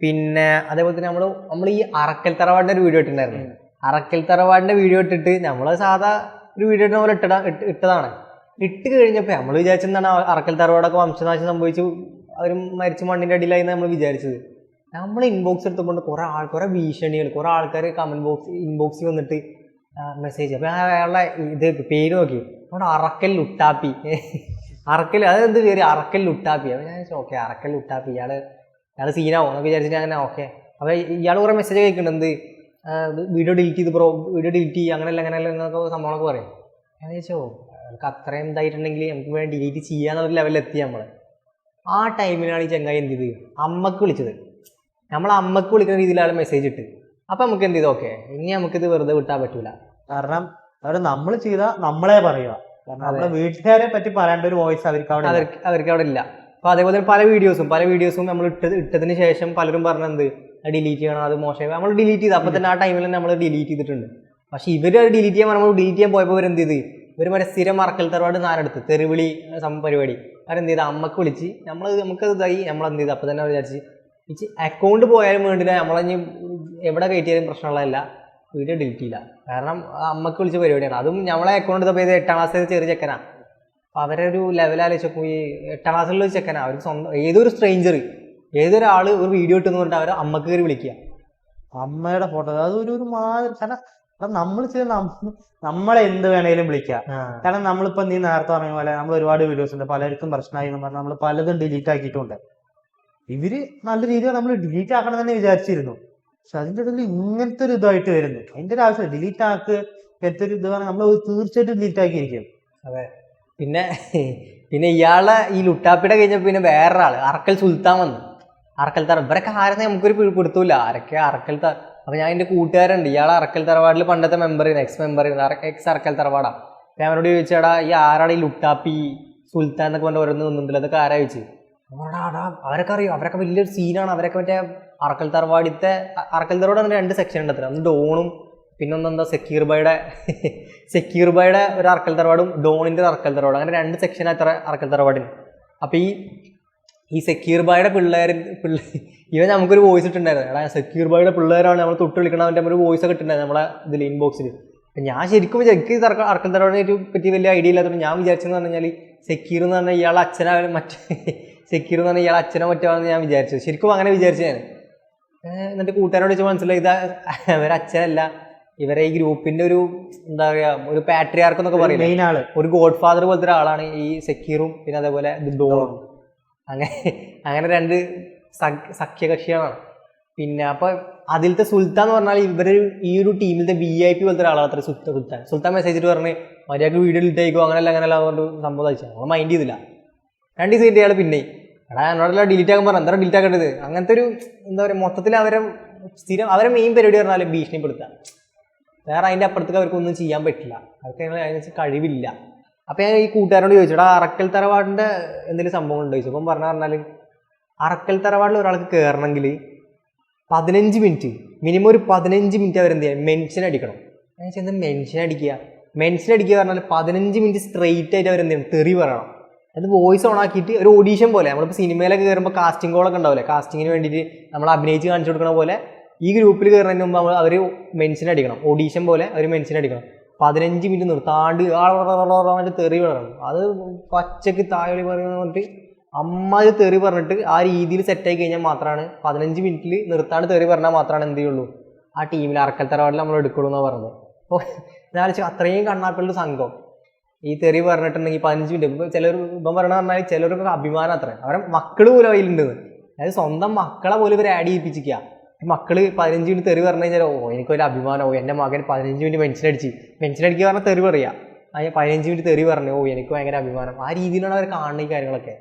പിന്നെ അതേപോലെ തന്നെ നമ്മൾ ഈ അറക്കൽ തറവാടിന്റെ ഒരു വീഡിയോ ഇട്ടിട്ടുണ്ടായിരുന്നു. അറക്കൽ തറവാടിന്റെ വീഡിയോ ഇട്ടിട്ട് നമ്മൾ സാധാ ഒരു വീഡിയോ ഇട്ട പോലെ ഇട്ടതാണ്. ഇട്ട് കഴിഞ്ഞപ്പോൾ നമ്മൾ വിചാരിച്ചെന്താണ് അറക്കൽ തറവാടൊക്കെ വംശനാശം സംഭവിച്ചു, അവർ മരിച്ച മണ്ണിന്റെ അടിയിലായി നമ്മൾ വിചാരിച്ചത്. നമ്മൾ ഇൻബോക്സ് എടുത്തുകൊണ്ട് കുറെ ഭീഷണികൾ, കുറെ ആൾക്കാർ ഇൻബോക്സിൽ വന്നിട്ട് മെസ്സേജ്. അപ്പൊ അയാളുടെ ഇത് പേര് നോക്കി, നമ്മുടെ അറക്കൽ ലുട്ടാപ്പി. അറക്കൽ അതെന്ത് പേര്? അറക്കൽ ലുട്ടാപ്പി. അപ്പൊ ഞാൻ ഓക്കെ അറക്കൽ ലുട്ടാപ്പി, ഇയാള് സീനാവും എന്നൊക്കെ വിചാരിച്ചിട്ട് അങ്ങനെ ഓക്കെ. അപ്പൊ ഇയാൾ കുറെ മെസ്സേജ് കേൾക്കുന്നുണ്ട്, എന്ത് വീഡിയോ ഡിലീറ്റ് ചെയ്ത് ബ്രോ, വീഡിയോ ഡിലീറ്റ് ചെയ്യുക അങ്ങനെയല്ല എന്നൊക്കെ സംഭവങ്ങളൊക്കെ പറയും. ഞാൻ ചോദിച്ചോ നമുക്ക് അത്രയും ഇതായിട്ടുണ്ടെങ്കിൽ നമുക്ക് വേണ്ടി ഡിലീറ്റ് ചെയ്യാന്നൊരു ലെവലിലെത്തി നമ്മള്. ആ ടൈമിലാണ് ഈ ചങ്ങായി എന്ത് ചെയ്ത് അമ്മക്ക് വിളിച്ചത്. നമ്മൾ അമ്മക്ക് വിളിക്കുന്ന രീതിയിലാണ് മെസ്സേജ് ഇട്ട്. അപ്പൊ നമുക്ക് എന്ത് ചെയ്ത് ഓക്കെ ഇനി നമുക്കിത് വെറുതെ വിട്ടാൻ പറ്റൂല. കാരണം അവർ നമ്മൾ ചെയ്ത നമ്മളെ പറയുക, കാരണം നമ്മുടെ വീട്ടുകാരെ പറ്റി പറയേണ്ട ഒരു വോയിസ് അവർക്ക് അവിടെ ഇല്ല. അപ്പൊ അതേപോലെ പല വീഡിയോസും നമ്മൾ ഇട്ടതിന് ശേഷം പലരും പറഞ്ഞത് ഡിലീറ്റ് ചെയ്യണം, അത് മോശമായി. നമ്മൾ ഡിലീറ്റ് ചെയ്ത് അപ്പൊ തന്നെ ആ ടൈമിൽ തന്നെ നമ്മൾ ഡിലീറ്റ് ചെയ്തിട്ടുണ്ട്. പക്ഷെ ഇവര് അത് ഡിലീറ്റ് ചെയ്യാൻ നമ്മൾ ഡിലീറ്റ് ചെയ്യാൻ പോയപ്പോൾ ഇവരെന്ത് ചെയ്ത് ഇവർ മറ്റേ സ്ഥിരം അറക്കൽ തറവാട് നാലെടുത്ത് തെറിവിളി പരിപാടി അവരെന്ത് ചെയ്ത് അമ്മക്ക് വിളിച്ച് നമുക്കത് ഇതായി. നമ്മളെന്ത് ചെയ്ത് അപ്പൊ തന്നെ വിചാരിച്ച് അക്കൗണ്ട് പോയാലും വേണ്ടില്ല, നമ്മളഞ്ഞ് എവിടെ കയറ്റിയാലും പ്രശ്നമുള്ളതല്ല, വീഡിയോ ഡിലീറ്റ് ചെയ്യില്ല. കാരണം അമ്മക്ക് വിളിച്ച പരിപാടിയാണ്. അതും നമ്മളെ അക്കൗണ്ട് തപ്പിയത് 8ാം ക്ലാസ്സിൽ ചെറിയ ചെക്കനാ. അപ്പൊ അവരെ ഒരു ലെവലാലോചിച്ചപ്പോൾ ഈ 8ാം ക്ലാസ്സിലുള്ള ചെക്കനാ. അവർക്ക് സ്വന്തം ഏതൊരു സ്ട്രേഞ്ചർ ഏതൊരാള് ഒരു വീഡിയോ ഇട്ടെന്ന് പറഞ്ഞിട്ട് അവരെ അമ്മക്ക് കയറി വിളിക്കുക, അമ്മയുടെ ഫോട്ടോ. അതൊരു മാതിരി, കാരണം നമ്മൾ ചെയ്ത നമ്മളെ എന്ത് വേണേലും വിളിക്കാം. കാരണം നമ്മളിപ്പോ നീ നേരത്തെ പറഞ്ഞ പോലെ നമ്മൾ ഒരുപാട് വീഡിയോസ് ഉണ്ട്, പലർക്കും പ്രശ്നമായി എന്ന് പറഞ്ഞാൽ നമ്മൾ പലതും ഡിലീറ്റ് ആക്കിയിട്ടുണ്ട്. ഇവര് നല്ല രീതിയിൽ നമ്മൾ ഡിലീറ്റ് ആക്കണം തന്നെ വിചാരിച്ചിരുന്നു. പക്ഷെ അതിൻ്റെ ഇടയിൽ ഇങ്ങനത്തെ ഒരു ഇതായിട്ട് വരുന്നു. അതിന്റെ ഒരു ആവശ്യം ഡിലീറ്റ് ആക്ക് ഇങ്ങനത്തെ ഒരു ഇത് നമ്മൾ തീർച്ചയായിട്ടും ഡിലീറ്റ് ആക്കിയിരിക്കും. അതെ. പിന്നെ ഇയാളെ ഈ ലുട്ടാപ്പിയുടെ കഴിഞ്ഞപ്പോ പിന്നെ വേറൊരാള് അറക്കൽ സുൽത്താൻ വന്നു. അറക്കൽ തറ ഇവരൊക്കെ ആരെന്ന് നമുക്കൊരു പിടുത്തൂല, ആരൊക്കെ അറക്കൽ അപ്പൊ ഞാൻ എന്റെ കൂട്ടുകാരുണ്ട്, ഇയാളെ അറക്കൽ തറവാടിൽ പണ്ടത്തെ എക്സ് അറക്കൽ തറവാടാ. ഞാൻ അവരോട് ചോദിച്ചാടാ ഈ ആരാടാ ഈ ലുട്ടാപ്പി സുൽത്താൻ എന്നൊക്കെ പറഞ്ഞ ഓരോന്ന് നിന്നില്ല, അതൊക്കെ ആരാ ചോദിച്ചു. അവരൊക്കെ അറിയും, അവരൊക്കെ വലിയൊരു സീനാണ്. അവരൊക്കെ മറ്റേ അറക്കൽ തറവാട് 2 സെക്ഷൻ ഉണ്ട് അത്ര. ഒന്ന് ഡോണും പിന്നെ ഒന്നെന്താ സക്കീർ ബൈയുടെ ഒരു അറക്കൽ തറവാടും ഡോണിന്റെ ഒരു അറക്കൽ തറവാടും, അങ്ങനെ 2 സെക്ഷൻ അത്ര അറക്കൽ തറവാടിന്. അപ്പൊ ഈ സക്കീർ ബായുടെ ഇവൻ നമുക്കൊരു വോയിസ് ഇട്ടുണ്ടായിരുന്നു. എടാ സക്കീർ ബായുടെ പിള്ളേരാണ് നമ്മൾ തൊട്ട് വിളിക്കണം, അവൻ്റെ ഒരു വോയിസ് ഒക്കെ ഇട്ടുണ്ടായിരുന്നു നമ്മളെ ഇതിൽ ഇൻബോക്സിൽ. അപ്പം ഞാൻ ശരിക്കും എനിക്ക് അറക്കൽ തറവാടിനെ പറ്റി വലിയ ഐഡിയ ഇല്ലാത്തതുകൊണ്ട് ഞാൻ വിചാരിച്ചെന്ന് പറഞ്ഞു കഴിഞ്ഞാൽ സക്കീർ എന്ന് പറഞ്ഞാൽ ഇയാളെ അച്ഛനോ മറ്റോ ഞാൻ വിചാരിച്ചത്. ശരിക്കും അങ്ങനെ വിചാരിച്ചു ഞാൻ. എന്നിട്ട് കൂട്ടുകാരോട് വെച്ച് മനസ്സിലായി ഇതാ ഇവരെ അച്ഛനല്ല, ഇവരെ ഈ ഗ്രൂപ്പിന്റെ ഒരു എന്താ പറയാ ഒരു പാട്രിയാർക്ക് എന്നൊക്കെ പറയുന്നത്, ഒരു ഗോഡ് ഫാദർ പോലത്തെ ഒരാളാണ് ഈ സക്കീറും പിന്നെ അതേപോലെ ഡോണും. അങ്ങനെ 2 സഖ്യകക്ഷികളാണ്. പിന്നെ അപ്പൊ അതിലത്തെ സുൽത്താൻ എന്ന് പറഞ്ഞാൽ ഇവര് ഈ ഒരു ടീമിലത്തെ VIP പോലത്തെ ഒരാളാണ് അത്ര സുൽത്താൻ മെസ്സേജ് ഇട്ട് പറഞ്ഞ് മര്യാദക്ക് വീഡിയോ ഡിലീറ്റ് അങ്ങനെയല്ല പറഞ്ഞ് സംഭവിച്ചു. നമ്മൾ മൈൻഡ് ചെയ്തില്ല. 2 ദിവസം കഴിഞ്ഞ ആള് പിന്നെ എടാ എന്നോടെല്ലാം ഡിലീറ്റ് ആക്കാൻ പറഞ്ഞ എന്താ ഡിലീറ്റ് ആക്കേണ്ടത്. അങ്ങനത്തെ ഒരു എന്താ പറയുക മൊത്തത്തിൽ അവരെ മെയിൻ പരിപാടി പറഞ്ഞാൽ ഭീഷണിപ്പെടുത്തുക. വേറെ അതിൻ്റെ അപ്പുറത്തേക്ക് അവർക്കൊന്നും ചെയ്യാൻ പറ്റില്ല, അവർക്ക് അതിനനുസരിച്ച് കഴിവില്ല. അപ്പൊ ഞാൻ ഈ കൂട്ടുകാരോട് ചോദിച്ചോടാ അറക്കൽ തറവാടിന്റെ എന്തെങ്കിലും സംഭവം ഉണ്ടോ ചോദിച്ചു. അപ്പം പറഞ്ഞാൽ അറക്കൽ തറവാടിൽ ഒരാൾക്ക് കയറണമെങ്കിൽ 15 മിനിറ്റ് മിനിമം ഒരു 15 മിനിറ്റ് അവരെന്ത് ചെയ്യാം മെൻഷൻ അടിക്കണം. ഞാൻ ചോദിച്ചത് മെൻഷൻ അടിക്കുക പറഞ്ഞാൽ 15 മിനിറ്റ് സ്ട്രെയിറ്റ് ആയിട്ട് അവരെന്ത് ചെയ്യണം തെറി പറയണം. അത് വോയിസ് ഓൺ ആക്കിയിട്ട് ഒരു ഓഡീഷൻ പോലെ നമ്മളിപ്പോൾ സിനിമയിലൊക്കെ കയറുമ്പോൾ കാസ്റ്റിംഗ് കോളൊക്കെ ഉണ്ടാവില്ലേ, കാസ്റ്റിങ്ങിന് വേണ്ടിയിട്ട് നമ്മൾ അഭിനയിച്ച് കാണിച്ചു കൊടുക്കണ പോലെ ഈ ഗ്രൂപ്പിൽ കയറുന്നതിന് മുമ്പ് അവർ മെൻഷൻ അടിക്കണം, ഓഡീഷൻ പോലെ അവർ മെൻഷൻ അടിക്കണം. 15 മിനിറ്റ് നിർത്താണ്ട് തെറി പറയണം. അത് പച്ചക്ക് താഴെ പറഞ്ഞിട്ട് അമ്മാതിരി തെറി പറഞ്ഞിട്ട് ആ രീതിയിൽ സെറ്റായി കഴിഞ്ഞാൽ മാത്രമാണ് 15 മിനിറ്റിൽ നിർത്താണ്ട് തെറി പറഞ്ഞാൽ മാത്രമാണ് എന്ത് ചെയ്യുള്ളൂ ആ ടീമിൽ അറക്കൽ തറവാടിൽ നമ്മൾ എടുക്കുള്ളൂ എന്നാണ് പറഞ്ഞത്. അപ്പോൾ ഞാൻ അത്രയും കണ്ണാക്കളുടെ സംഘം ഈ തെറി പറഞ്ഞിട്ടുണ്ടെങ്കിൽ 15 മിനിറ്റ് ചിലർ ഇപ്പം പറഞ്ഞാൽ ചിലർക്ക് അഭിമാനം അത്ര അവരെ മക്കൾ പോലും അതിലുണ്ടെന്ന്. അതായത് സ്വന്തം മക്കളെ പോലും ഇവർ ആഡ് ചെയ്യിപ്പിച്ചിരിക്കുക. മക്കള് 15 മിനിറ്റ് തെറി പറഞ്ഞു കഴിഞ്ഞാൽ എനിക്ക് വലിയ അഭിമാനം, എൻ്റെ മകൻ 15 മിനിറ്റ് മെൻഷൻ അടിക്കുക പറഞ്ഞാൽ തെറി പറയാം. 15 മിനിറ്റ് തെറി പറഞ്ഞു എനിക്ക് ഭയങ്കര അഭിമാനം. ആ രീതിയിലാണ് അവർ കാണുന്ന ഈ കാര്യങ്ങളൊക്കെ.